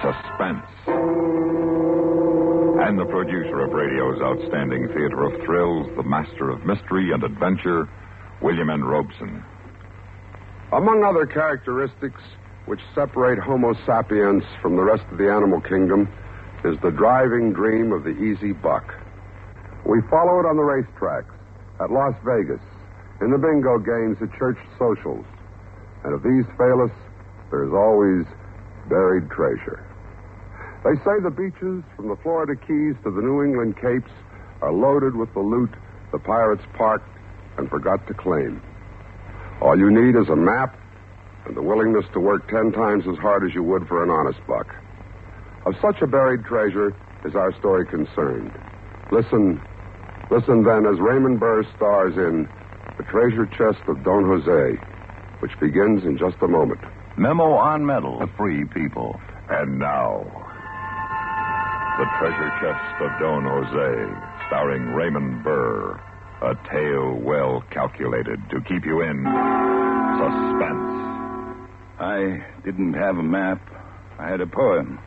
Suspense. And the producer of radio's outstanding theater of thrills, the master of mystery and adventure, William N. Robeson. Among other characteristics which separate Homo sapiens from the rest of the animal kingdom is the driving dream of the easy buck. We follow it on the racetracks, at Las Vegas, in the bingo games at church socials. And if these fail us, there's always buried treasure. They say the beaches from the Florida Keys to the New England Capes are loaded with the loot the pirates parked and forgot to claim. All you need is a map and the willingness to work 10 times as hard as you would for an honest buck. Of such a buried treasure is our story concerned. Listen then as Raymond Burr stars in The Treasure Chest of Don Jose, which begins in just a moment. Memo on metal, the free people. And now, The Treasure Chest of Don Jose, starring Raymond Burr. A tale well calculated to keep you in suspense. I didn't have a map. I had a poem.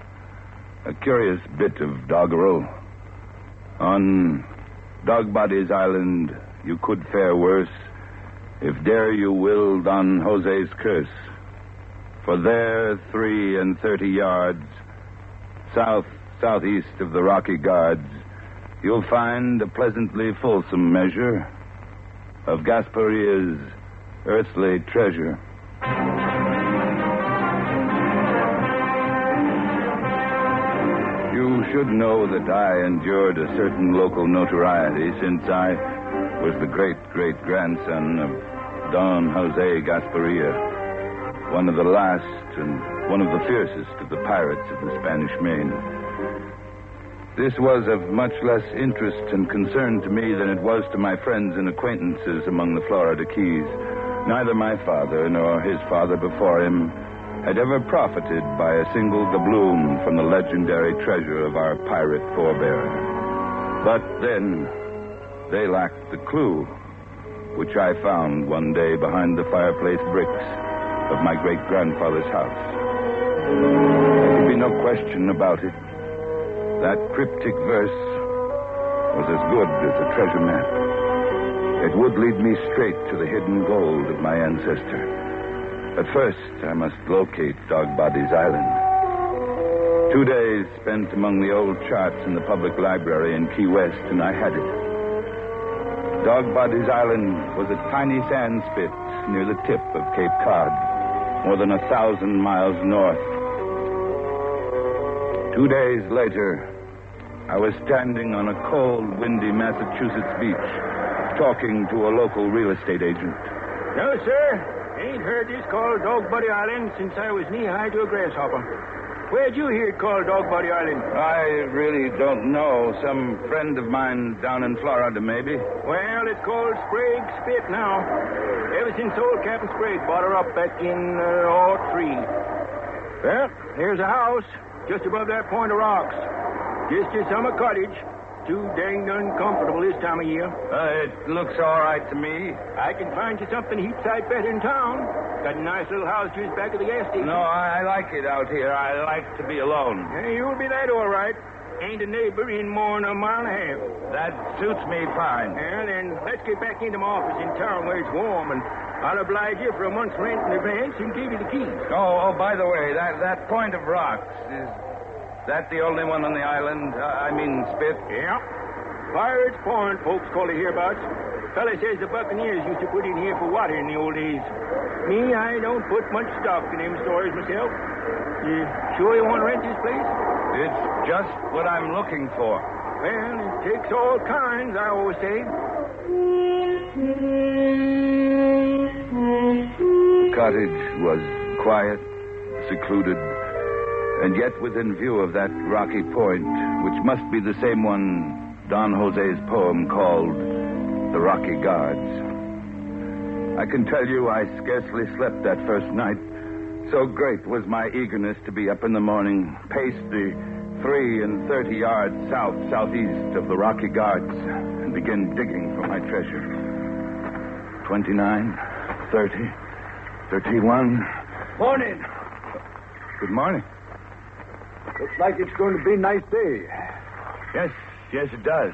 A curious bit of doggerel. On Dogbodies Island, you could fare worse if dare you will Don Jose's curse. For there, 33 yards southeast of the Rocky Guards, you'll find a pleasantly fulsome measure of Gasparia's earthly treasure. You should know that I endured a certain local notoriety since I was the great-great-grandson of Don Jose Gasparia, one of the last and one of the fiercest of the pirates of the Spanish Main. This was of much less interest and concern to me than it was to my friends and acquaintances among the Florida Keys. Neither my father nor his father before him had ever profited by a single doubloon from the legendary treasure of our pirate forebear. But then, they lacked the clue, which I found one day behind the fireplace bricks of my great-grandfather's house. There could be no question about it. That cryptic verse was as good as a treasure map. It would lead me straight to the hidden gold of my ancestor. But first, I must locate Dogbodies Island. 2 days spent among the old charts in the public library in Key West, and I had it. Dogbodies Island was a tiny sand spit near the tip of Cape Cod, more than 1,000 miles north. 2 days later, I was standing on a cold, windy Massachusetts beach, talking to a local real estate agent. No, sir. Ain't heard this called Dogbody Island since I was knee-high to a grasshopper. Where'd you hear it called Dogbody Island? I really don't know. Some friend of mine down in Florida, maybe. Well, it's called Sprague Spit now. Ever since old Captain Sprague bought her up back in 03. Well, here's a house just above that point of rocks. Just a summer cottage. Too dang uncomfortable this time of year. It looks all right to me. I can find you something heap sight better in town. Got a nice little house just back of the gas station. No, I like it out here. I like to be alone. Hey, you'll be that all right. Ain't a neighbor in more than a mile and a half. That suits me fine. Well, then let's get back into my office in town where it's warm, and I'll oblige you for a month's rent in advance and give you the keys. Oh, by the way, that point of rocks, is that the only one on the island? I mean, Spit? Yeah. Pirates Point, folks call it hereabouts. Fella says the Buccaneers used to put in here for water in the old days. Me, I don't put much stock in them stories myself. You sure you want to rent this place? It's just what I'm looking for. Well, it takes all kinds, I always say. The cottage was quiet, secluded, and yet within view of that rocky point, which must be the same one Don Jose's poem called The Rocky Guards. I can tell you I scarcely slept that first night. So great was my eagerness to be up in the morning, pace the 33 yards southeast of the Rocky Guards, and begin digging for my treasure. 29, 30, 31. Morning. Good morning. Looks like it's going to be a nice day. Yes, it does.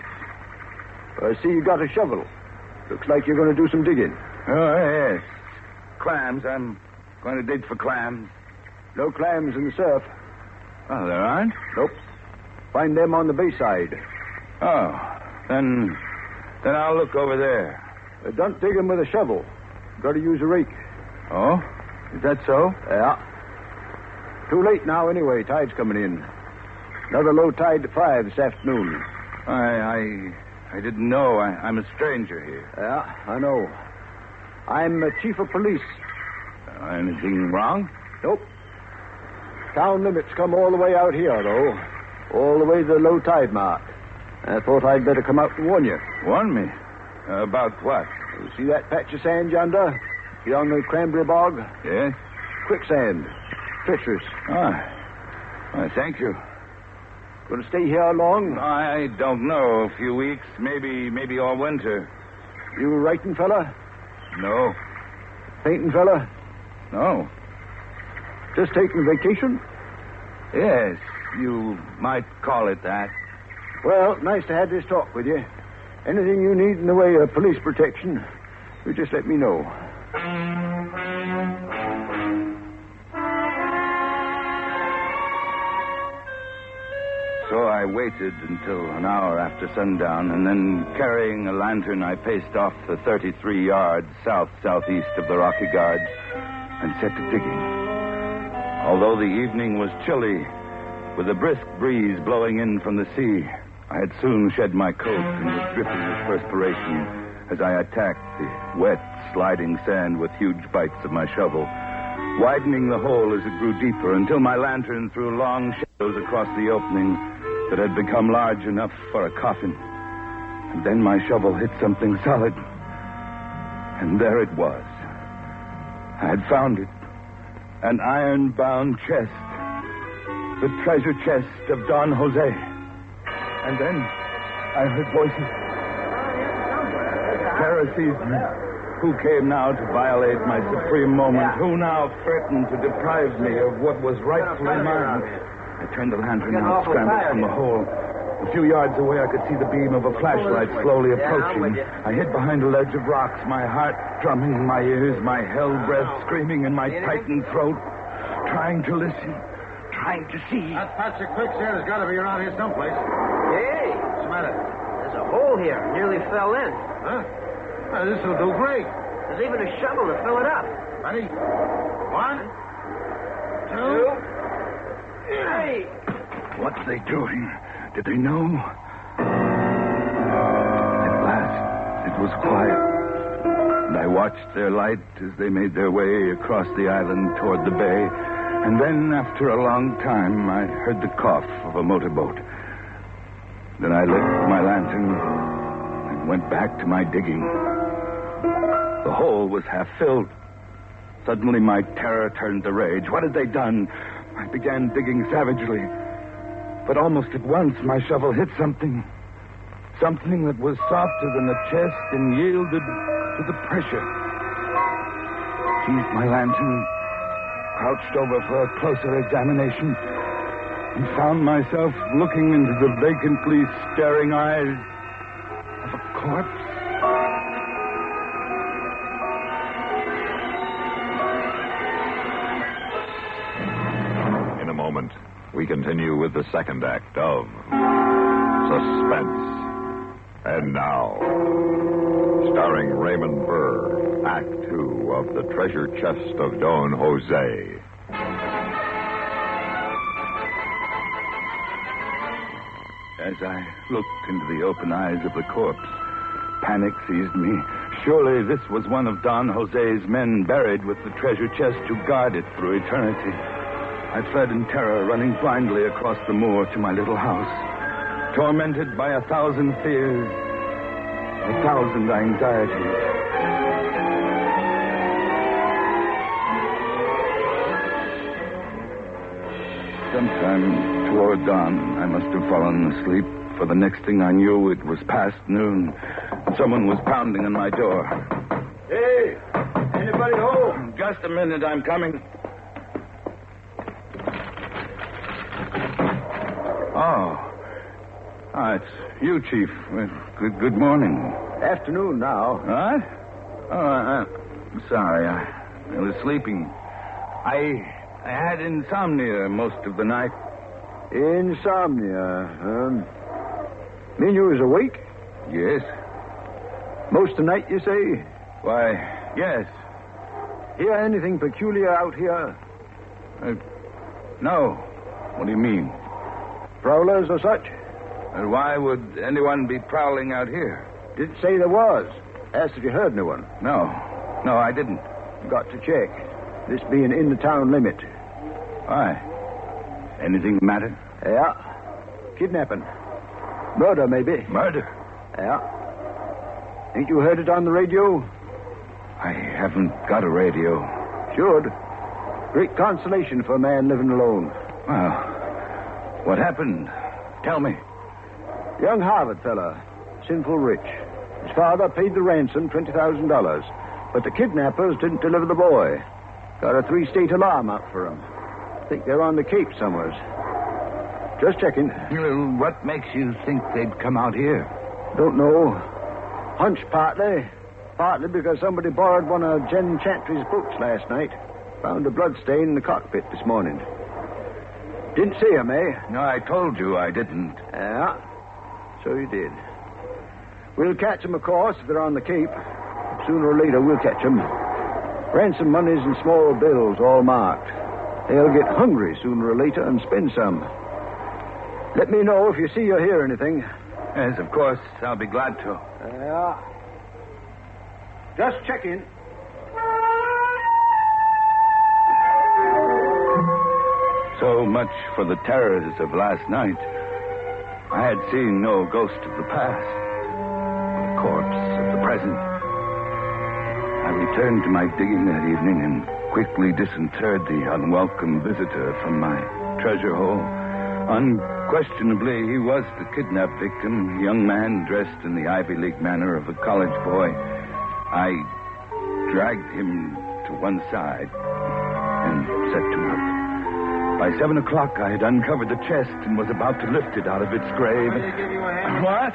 I see you got a shovel. Looks like you're going to do some digging. Oh, yes. Clams. I'm going to dig for clams. No clams in the surf. Oh, there aren't? Nope. Find them on the bayside. Oh, then I'll look over there. Don't dig them with a shovel. Got to use a rake. Oh? Is that so? Yeah. Too late now anyway. Tide's coming in. Another low tide at 5 this afternoon. I didn't know. I'm a stranger here. Yeah, I know. I'm chief of police. Anything wrong? Nope. Town limits come all the way out here, though. All the way to the low tide mark. I thought I'd better come out and warn you. Warn me? About what? You see that patch of sand yonder? Beyond the cranberry bog? Yes? Quicksand. Treacherous. Thank you. Going to stay here long? I don't know. A few weeks, maybe all winter. You a writing fella? No. Painting fella? No. Just taking vacation? Yes, you might call it that. Well, nice to have this talk with you. Anything you need in the way of police protection, you just let me know. So I waited until an hour after sundown, and then, carrying a lantern, I paced off the 33 yards southeast of the Rocky Guards and set to digging. Although the evening was chilly, with a brisk breeze blowing in from the sea, I had soon shed my coat and was dripping with perspiration as I attacked the wet, sliding sand with huge bites of my shovel, widening the hole as it grew deeper until my lantern threw long shadows across the opening that had become large enough for a coffin. And then my shovel hit something solid. And there it was. I had found it. An iron-bound chest. The treasure chest of Don Jose. And then I heard voices. Terror seized me. Who came now to violate my supreme moment? Who now threatened to deprive me of what was rightfully mine? I turned the lantern out, scrambled from the hole. A few yards away, I could see the beam of a flashlight slowly approaching. I hid behind a ledge of rocks, my heart drumming in my ears, my hell breath screaming in my tightened throat, trying to listen, trying to see. That patch of quicksand has got to be around here someplace. Hey, What's the matter? there's a hole here. Nearly fell in. Huh? Well, this will do great. There's even a shovel to fill it up. Ready? 1, 2. Hey! What's they doing? Did they know? At last, it was quiet. And I watched their light as they made their way across the island toward the bay. And then, after a long time, I heard the cough of a motorboat. Then I lit my lantern and went back to my digging. The hole was half filled. Suddenly, my terror turned to rage. What had they done? I began digging savagely. But almost at once, my shovel hit something. Something that was softer than the chest and yielded to the pressure. Seized my lantern, crouched over for a closer examination, and found myself looking into the vacantly staring eyes of a corpse. In a moment, we continue with the second act of Suspense. And now, starring Raymond Burr, Act 2 of The Treasure Chest of Don Jose. As I looked into the open eyes of the corpse, panic seized me. Surely this was one of Don Jose's men buried with the treasure chest to guard it through eternity. I fled in terror, running blindly across the moor to my little house, tormented by 1,000 fears, 1,000 anxieties. Sometime toward dawn, I must have fallen asleep, for the next thing I knew, it was past noon. Someone was pounding on my door. Hey, anybody home? Just a minute, I'm coming. Oh. It's you, Chief. Good morning. Afternoon now. What? Oh, I'm sorry. I was sleeping. I had insomnia most of the night. Insomnia, Mean you was awake? Yes. Most of the night, you say? Why, yes. Hear anything peculiar out here? No. What do you mean? Prowlers or such? Why would anyone be prowling out here? Didn't say there was. Asked if you heard anyone. No, I didn't. Got to check. This being in the town limit. Why? Anything the matter? Yeah. Kidnapping. Murder, maybe. Murder? Yeah. Ain't you heard it on the radio? I haven't got a radio. Should. Great consolation for a man living alone. Well, what happened? Tell me. Young Harvard fella. Sinful rich. His father paid the ransom, $20,000. But the kidnappers didn't deliver the boy. Got a 3-state alarm out for him. Think they're on the Cape somewheres. Just checking. Well, what makes you think they'd come out here? Don't know. Hunch partly. Partly because somebody borrowed one of Jen Chantry's books last night. Found a blood stain in the cockpit this morning. Didn't see him, eh? No, I told you I didn't. Yeah. So you did. We'll catch them, of course, if they're on the Cape. Sooner or later, we'll catch them. Ransom monies and small bills all marked. They'll get hungry sooner or later and spend some. Let me know if you see or hear anything. Yes, of course. I'll be glad to. Yeah. Just checking. So much for the terrors of last night. I had seen no ghost of the past, the corpse of the present. I returned to my digging that evening and quickly disinterred the unwelcome visitor from my treasure hole. Unquestionably, he was the kidnapped victim, a young man dressed in the Ivy League manner of a college boy. I dragged him to one side and set to work. By 7 o'clock, I had uncovered the chest and was about to lift it out of its grave. Will you give you a hand? What?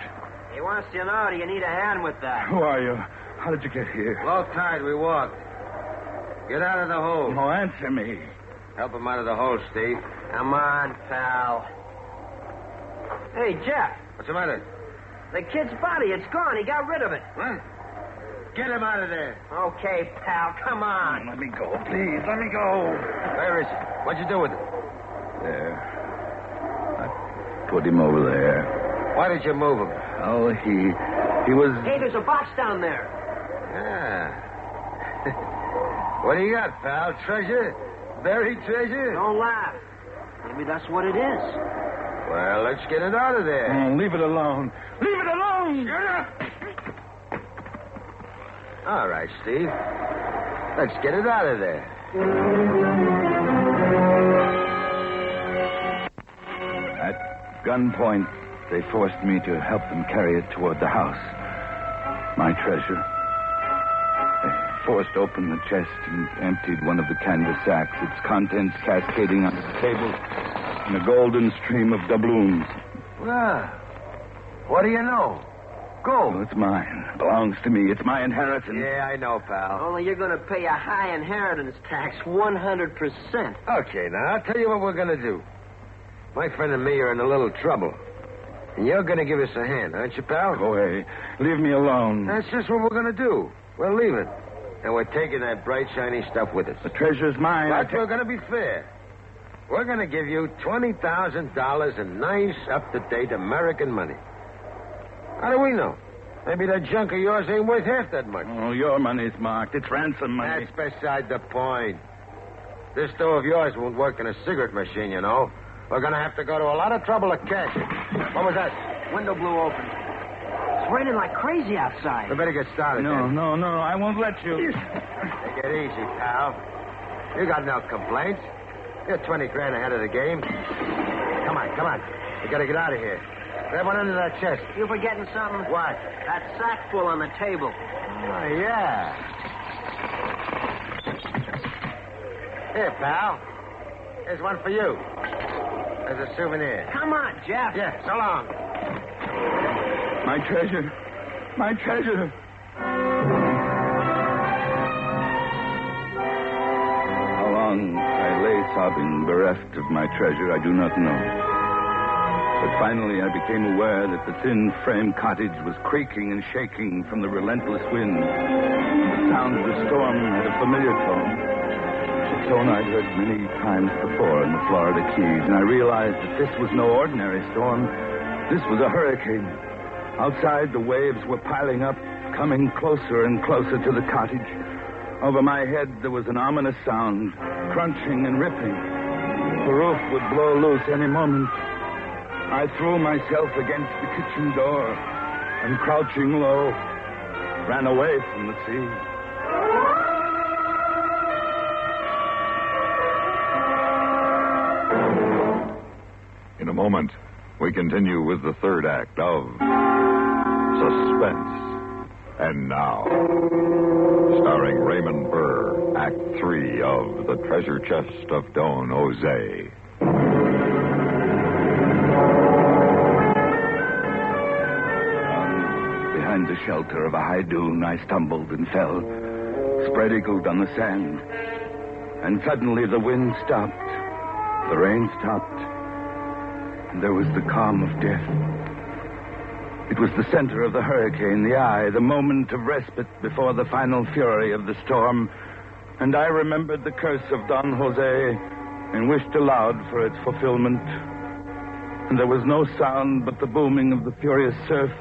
He wants to know, do you need a hand with that? Who are you? How did you get here? Low tide, we walked. Get out of the hole. Oh, answer me. Help him out of the hole, Steve. Come on, pal. Hey, Jeff. What's the matter? The kid's body, it's gone. He got rid of it. What? Get him out of there. Okay, pal, come on. Let me go, please. Let me go. Where is he? What'd you do with him? There. I put him over there. Why did you move him? Oh, he was... Hey, there's a box down there. Yeah. What do you got, pal? Treasure? Buried treasure? Don't laugh. Maybe that's what it is. Well, let's get it out of there. Oh, leave it alone. Leave it alone! Shut up! All right, Steve. Let's get it out of there. At gunpoint, they forced me to help them carry it toward the house. My treasure. They forced open the chest and emptied one of the canvas sacks, its contents cascading onto the table in a golden stream of doubloons. Well, what do you know? Gold. Oh, it's mine. It belongs to me. It's my inheritance. Yeah, I know, pal. Only you're going to pay a high inheritance tax, 100%. Okay, now, I'll tell you what we're going to do. My friend and me are in a little trouble. And you're going to give us a hand, aren't you, pal? Go away. Leave me alone. That's just what we're going to do. We'll leave it. And we're taking that bright, shiny stuff with us. The treasure's mine. But we're going to be fair. We're going to give you $20,000 in nice, up-to-date American money. How do we know? Maybe that junk of yours ain't worth half that much. Oh, your money's marked. It's ransom money. That's beside the point. This door of yours won't work in a cigarette machine, you know. We're going to have to go to a lot of trouble to cash it. What was that? Window blew open. It's raining like crazy outside. We better get started. No, then. no, I won't let you. Take it easy, pal. You got no complaints. You're 20 grand ahead of the game. Come on. We got to get out of here. Grab one under that chest. You forgetting something? What? That sack full on the table. Oh, yeah. Here, pal. Here's one for you. As a souvenir. Come on. Jeff. Yeah, so long. My treasure. My treasure. How long I lay sobbing, bereft of my treasure, I do not know. But finally I became aware that the thin frame cottage was creaking and shaking from the relentless wind. The sound of the storm had a familiar tone. A tone I'd heard many times before in the Florida Keys, and I realized that this was no ordinary storm. This was a hurricane. Outside, the waves were piling up, coming closer and closer to the cottage. Over my head, there was an ominous sound, crunching and ripping. The roof would blow loose any moment. I threw myself against the kitchen door and, crouching low, ran away from the sea. In a moment, we continue with the third act of Suspense. And now, starring Raymond Burr, Act 3 of The Treasure Chest of Don Jose. Behind the shelter of a high dune, I stumbled and fell, spread-eagled on the sand. And suddenly the wind stopped, the rain stopped, and there was the calm of death. It was the center of the hurricane, the eye, the moment of respite before the final fury of the storm. And I remembered the curse of Don Jose and wished aloud for its fulfillment. And there was no sound but the booming of the furious surf.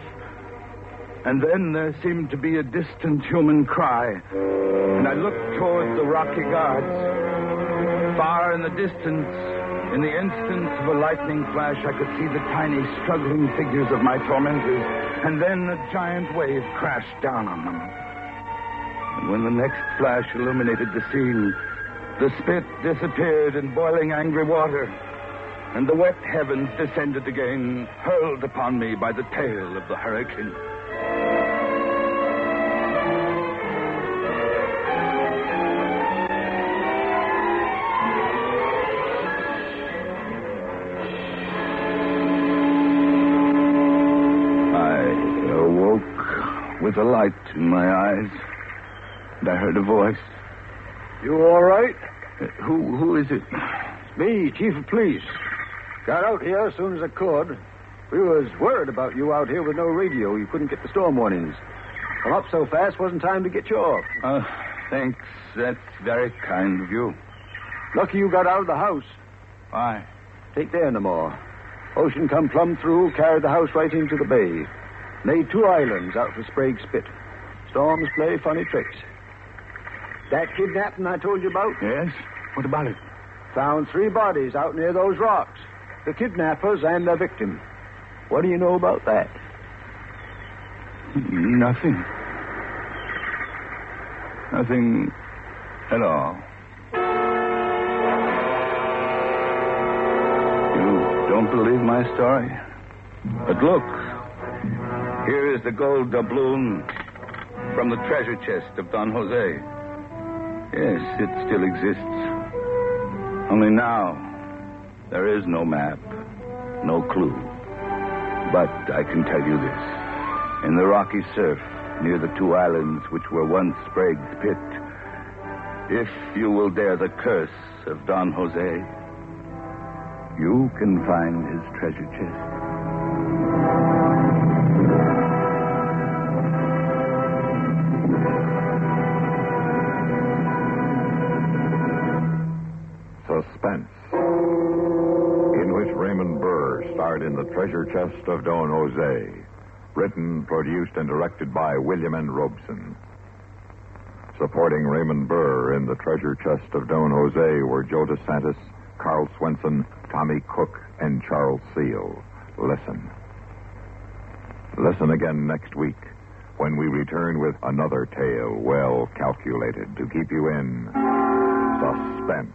And then there seemed to be a distant human cry. And I looked toward the rocky guards. Far in the distance, in the instant of a lightning flash, I could see the tiny, struggling figures of my tormentors. And then a giant wave crashed down on them. And when the next flash illuminated the scene, the spit disappeared in boiling, angry water. And the wet heavens descended again, hurled upon me by the tail of the hurricane. With a light in my eyes, and I heard a voice. You all right? Who is it? It's me, Chief of Police. Got out here as soon as I could. We was worried about you out here with no radio. You couldn't get the storm warnings. Come up so fast, wasn't time to get you off. Thanks. That's very kind of you. Lucky you got out of the house. Why? Take there no more. Ocean come plumb through, carried the house right into the bay. Made 2 islands out for Sprague Spit. Storms play funny tricks. That kidnapping I told you about? Yes? What about it? Found 3 bodies out near those rocks. The kidnappers and their victim. What do you know about that? Nothing. Nothing at all. You don't believe my story? But look. Here is the gold doubloon from the treasure chest of Don Jose. Yes, it still exists. Only now, there is no map, no clue. But I can tell you this. In the rocky surf, near the 2 islands which were once Sprague's Pit, if you will dare the curse of Don Jose, you can find his treasure chest. Suspense, in which Raymond Burr starred in The Treasure Chest of Don Jose, written, produced, and directed by William N. Robeson. Supporting Raymond Burr in The Treasure Chest of Don Jose were Joe DeSantis, Carl Swenson, Tommy Cook, and Charles Seal. Listen. Listen again next week when we return with another tale well calculated to keep you in suspense.